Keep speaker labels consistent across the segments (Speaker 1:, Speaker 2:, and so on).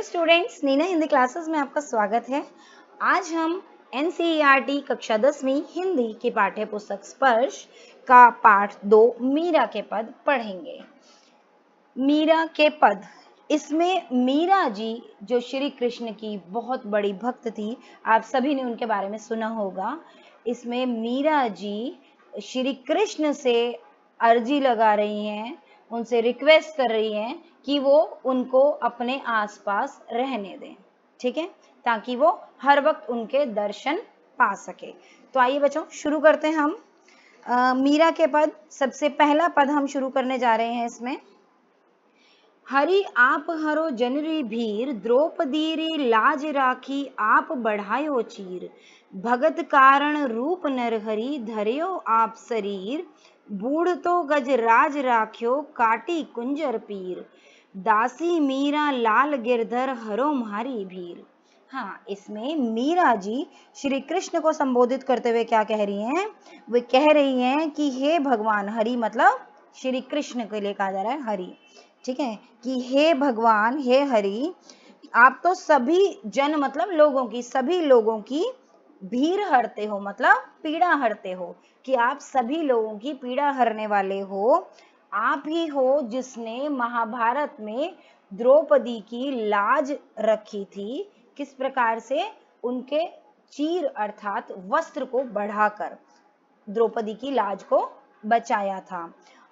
Speaker 1: Students, Neena Hindi classes में आपका स्वागत है। आज हम एनसीईआरटी कक्षा 10वीं हिंदी की पाठ्य पुस्तक स्पर्श का पाठ 2 मीरा के पद पढ़ेंगे। मीरा के पद, इसमें मीरा जी जो श्री कृष्ण की बहुत बड़ी भक्त थी, आप सभी ने उनके बारे में सुना होगा। इसमें मीरा जी श्री कृष्ण से अर्जी लगा रही हैं, उनसे रिक्वेस्ट कर रही हैं कि वो उनको अपने आसपास रहने दें, ठीक है, ताकि वो हर वक्त उनके दर्शन पा सके। तो आइए बच्चों शुरू करते हैं हम मीरा के पद। सबसे पहला पद हम शुरू करने जा रहे हैं इसमें। हरि आप हरो जनरी भीर, द्रौपदी री लाज राखी आप बढ़ायो चीर। भगत कारण रूप नरहरि, धर्यो आप शरीर। बूढ़ तो गज राज राख्यो, काटी कुंजर पीर। दासी मीरा लाल गिरधर, हरो मारी भीर। हाँ, इसमें मीरा जी श्री कृष्ण को संबोधित करते हुए क्या कह रही हैं? वे कह रही हैं कि हे भगवान, हरि मतलब श्री कृष्ण के लिए कहा जा रहा है हरि, ठीक है, कि हे भगवान, हे हरि, आप तो सभी जन मतलब लोगों की, सभी लोगों की भीर हरते हो, मतलब पीड़ा हरते हो, कि आप सभी लोगों की पीड़ा हरने वाले हो। आप ही हो जिसने महाभारत में द्रौपदी की लाज रखी थी। किस प्रकार से? उनके चीर अर्थात वस्त्र को बढ़ाकर द्रौपदी की लाज को बचाया था।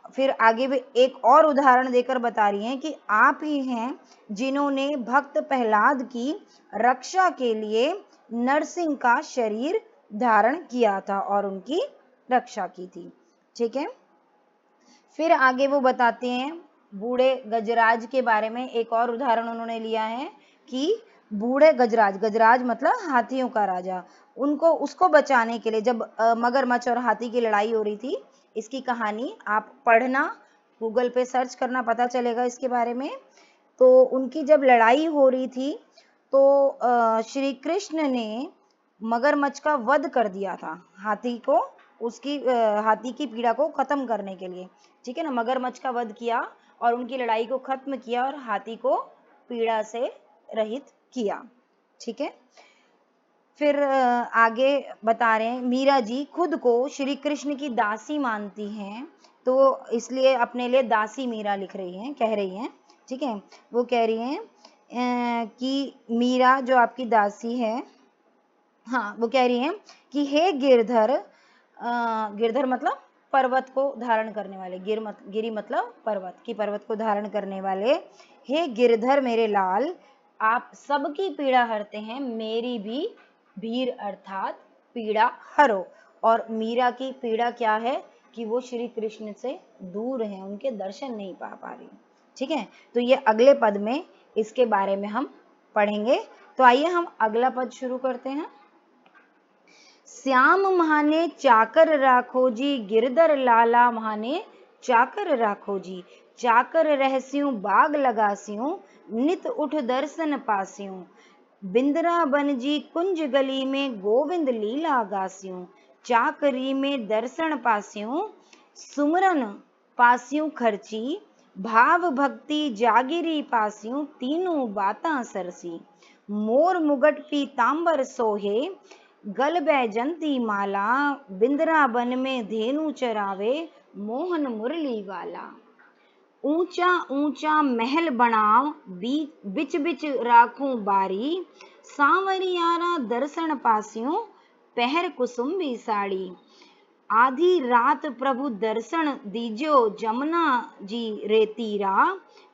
Speaker 1: फिर आगे भी एक और उदाहरण देकर बता रही हैं कि आप ही हैं जिन्होंने भक्त प्रहलाद की रक्षा के लिए नरसिंह का शरीर धारण किया था और उनकी रक्षा की थी, ठीक है। फिर आगे वो बताते हैं बूढ़े गजराज के बारे में। एक और उदाहरण उन्होंने लिया है कि बूढ़े गजराज, गजराज मतलब हाथियों का राजा, उसको बचाने के लिए जब मगरमच्छ और हाथी की लड़ाई हो रही थी, इसकी कहानी आप पढ़ना, गूगल पे सर्च करना, पता चलेगा इसके बारे में। तो उनकी जब लड़ाई हो रही थी तो श्री कृष्ण ने मगरमच्छ का वध कर दिया था, हाथी को, उसकी हाथी की पीड़ा को खत्म करने के लिए, ठीक है ना। मगरमच्छ का वध किया और उनकी लड़ाई को खत्म किया और हाथी को पीड़ा से रहित किया, ठीक है। फिर आगे बता रहे हैं मीरा जी खुद को श्री कृष्ण की दासी मानती हैं, तो इसलिए अपने लिए दासी मीरा लिख रही हैं, कह रही हैं, ठीक है। वो कह रही हैं कि मीरा जो आपकी दासी है, हाँ, वो कह रही हैं कि हे गिरधर, गिरधर मतलब पर्वत को धारण करने वाले, गिरी मतलब पर्वत, की पर्वत को धारण करने वाले, हे गिरधर मेरे लाल, आप सबकी पीड़ा हरते हैं, मेरी भी भीर अर्थात पीड़ा हरो। और मीरा की पीड़ा क्या है कि वो श्री कृष्ण से दूर है, उनके दर्शन नहीं पा रही, ठीक है। तो ये अगले पद में इसके बारे में हम पढ़ेंगे। तो आइए हम अगला पद शुरू करते हैं। श्याम महाने चाकर राखो जी, गिरधर लाला महाने चाकर राखो जी। चाकर रहस्यूं बाग लगास्यूं, नित उठ दर्शन पास्यूं। बिंद्रा बन जी कुंज गली में, गोविंद लीला गास्यूं। चाकरी में दर्शन पास्यूं, सुमरन पास्यूं खर्ची। भाव भक्ति जागिरी पास्यूं, तीनों बातां सरसी। मोर मुगट पीतांबर सोहे, गल बैजंती माला। बिंद्रा बन में धेनु चरावे, मोहन मुरली वाला। ऊंचा ऊंचा महल बनाव, बिच बिच राखूं बारी। सांवरियारा दर्शन पास्यूं, पहर कुसुम्बी साड़ी। आधी रात प्रभु दर्शन दीजो, जमुना जी रे तीरा।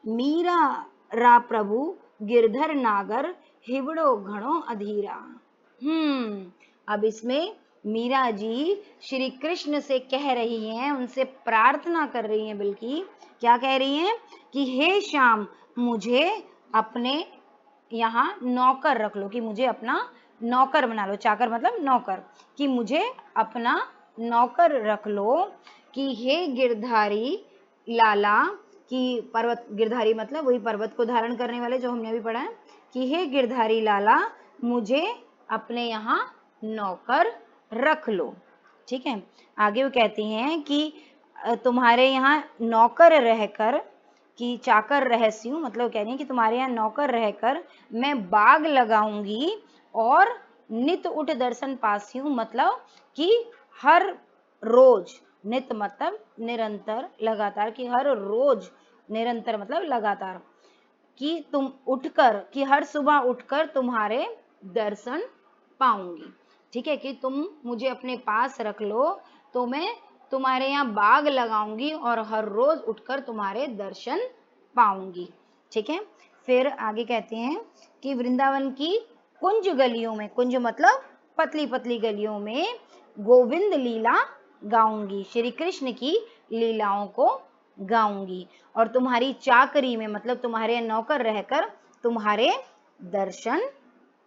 Speaker 1: मीरा रा प्रभु गिरधर नागर, हिवड़ो घणो अधीरा। अब इसमें मीरा जी श्री कृष्ण से कह रही हैं, उनसे प्रार्थना कर रही हैं, बल्कि क्या कह रही हैं कि हे श्याम, मुझे अपने यहाँ नौकर रख लो, कि मुझे अपना नौकर बना लो। चाकर मतलब नौकर, कि मुझे अपना नौकर रख लो। कि हे गिरधारी लाला, कि पर्वत, गिरधारी मतलब वही पर्वत को धारण करने वाले जो हमने अभी पढ़ा है, कि हे गिरधारी लाला, मुझे अपने यहाँ नौकर रख लो, ठीक है। आगे वो कहती हैं कि तुम्हारे यहाँ नौकर रहकर कि चाकर रहसी हूँ, मतलब कह रही है कि तुम्हारे यहाँ नौकर रहकर मैं बाग लगाऊंगी और नित उठ दर्शन पासी हूँ, मतलब कि हर रोज, नित मतलब निरंतर, लगातार, कि हर रोज, निरंतर मतलब लगातार, कि तुम उठकर, कि हर सुबह उठकर तुम्हारे दर्शन पाऊंगी। ठीक है, कि तुम मुझे अपने पास रख लो तो मैं तुम्हारे यहाँ बाग लगाऊंगी और हर रोज उठकर तुम्हारे दर्शन पाऊंगी। ठीक है, फिर आगे कहते हैं कि वृंदावन की कुंज गलियों में, कुंज मतलब पतली पतली गलियों में गोविंद लीला गाऊंगी, श्री कृष्ण की लीलाओं को गाऊंगी, और तुम्हारी चाकरी में मतलब तुम्हारे नौकर रहकर तुम्हारे दर्शन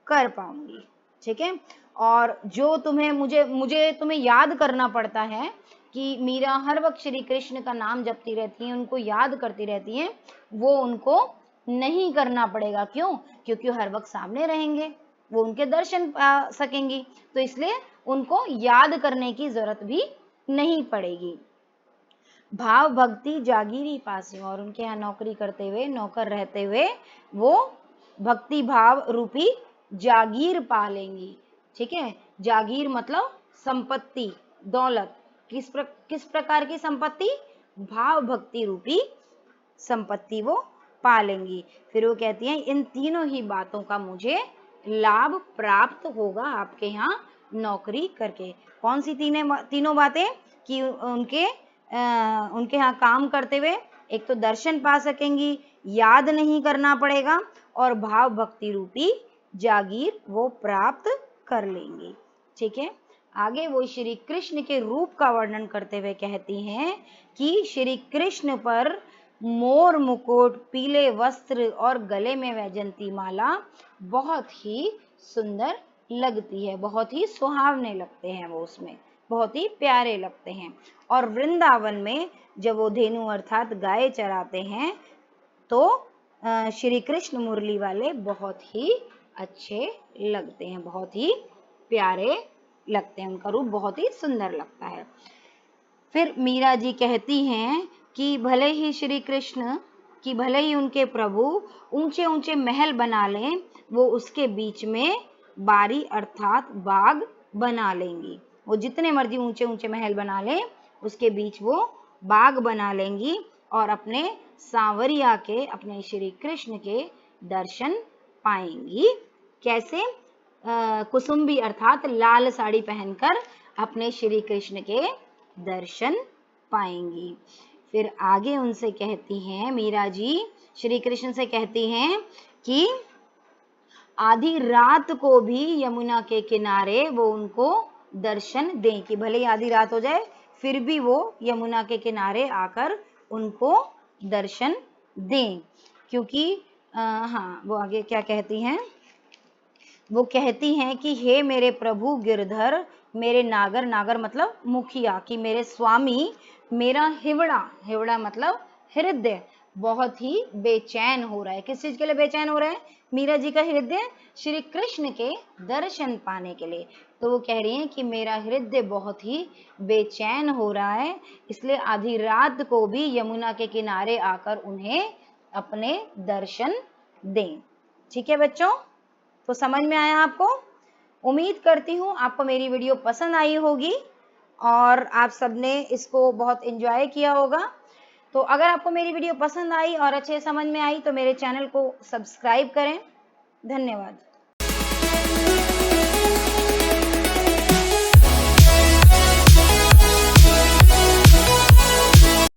Speaker 1: कर पाऊंगी। ठीक है, और जो तुम्हें मुझे तुम्हें याद करना पड़ता है कि मीरा हर वक्त श्री कृष्ण का नाम जपती रहती हैं, उनको याद करती रहती हैं, वो उनको नहीं करना पड़ेगा। क्यों? क्योंकि हर वक्त सामने रहेंगे, वो उनके दर्शन पा सकेंगी, तो इसलिए उनको याद करने की जरूरत भी नहीं पड़ेगी। भाव भक्ति जागीरी पासी, और उनके यहाँ नौकरी करते हुए, नौकर रहते हुए वो भक्ति भाव रूपी जागीर पा लेंगी। ठीक है, जागीर मतलब संपत्ति, दौलत। किस प्रकार की संपत्ति? भाव भक्ति रूपी संपत्ति वो पा लेंगी। फिर वो कहती हैं इन तीनों ही बातों का मुझे लाभ प्राप्त होगा आपके यहाँ नौकरी करके। कौन सी तीनों बातें? कि उनके यहाँ काम करते हुए एक तो दर्शन पा सकेंगी, याद नहीं करना पड़ेगा, और भाव भक्ति रूपी जागीर वो प्राप्त कर लेंगी। ठीक है, आगे वो श्री कृष्ण के रूप का वर्णन करते हुए कहती हैं कि श्री कृष्ण पर मोर मुकुट, पीले वस्त्र और गले में वैजंती माला बहुत ही सुंदर लगती है, बहुत ही सुहावने लगते हैं वो, उसमें बहुत ही प्यारे लगते हैं। और वृंदावन में जब वो धेनु अर्थात गाय चराते हैं तो श्री कृष्ण मुरली वाले बहुत ही अच्छे लगते हैं, बहुत ही प्यारे लगते हैं, उनका रूप बहुत ही सुंदर लगता है। फिर मीरा जी कहती हैं कि भले ही उनके प्रभु ऊंचे ऊंचे महल बना लें, वो उसके बीच में बारी अर्थात बाग बना लेंगी। वो जितने मर्जी ऊंचे ऊंचे महल बना लें, उसके बीच वो बाग बना लेंगी और अपने सांवरिया के, अपने श्री कृष्ण के दर्शन पाएंगी। कैसे? कुसुम्बी अर्थात लाल साड़ी पहनकर अपने श्री कृष्ण के दर्शन पाएंगी। फिर आगे उनसे कहती हैं, मीरा जी श्री कृष्ण से कहती हैं कि आधी रात को भी यमुना के किनारे वो उनको दर्शन दें, कि भले ही आधी रात हो जाए फिर भी वो यमुना के किनारे आकर उनको दर्शन दें। क्योंकि हाँ, वो आगे क्या कहती हैं? वो कहती हैं कि हे मेरे प्रभु गिरधर, मेरे नागर, नागर मतलब मुखिया, कि मेरे स्वामी मेरा हिवड़ा मतलब हृदय बहुत ही बेचैन हो रहा है। किस चीज के लिए बेचैन हो रहा है मीरा जी का हृदय? श्री कृष्ण के दर्शन पाने के लिए। तो वो कह रही हैं कि मेरा हृदय बहुत ही बेचैन हो रहा है, इसलिए आधी रात को भी यमुना के किनारे आकर उन्हें अपने दर्शन दें। ठीक है बच्चों, तो समझ में आया आपको? उम्मीद करती हूँ आपको मेरी वीडियो पसंद आई होगी और आप सबने इसको बहुत एंजॉय किया होगा। तो अगर आपको मेरी वीडियो पसंद आई और अच्छे समझ में आई तो मेरे चैनल को सब्सक्राइब करें। धन्यवाद।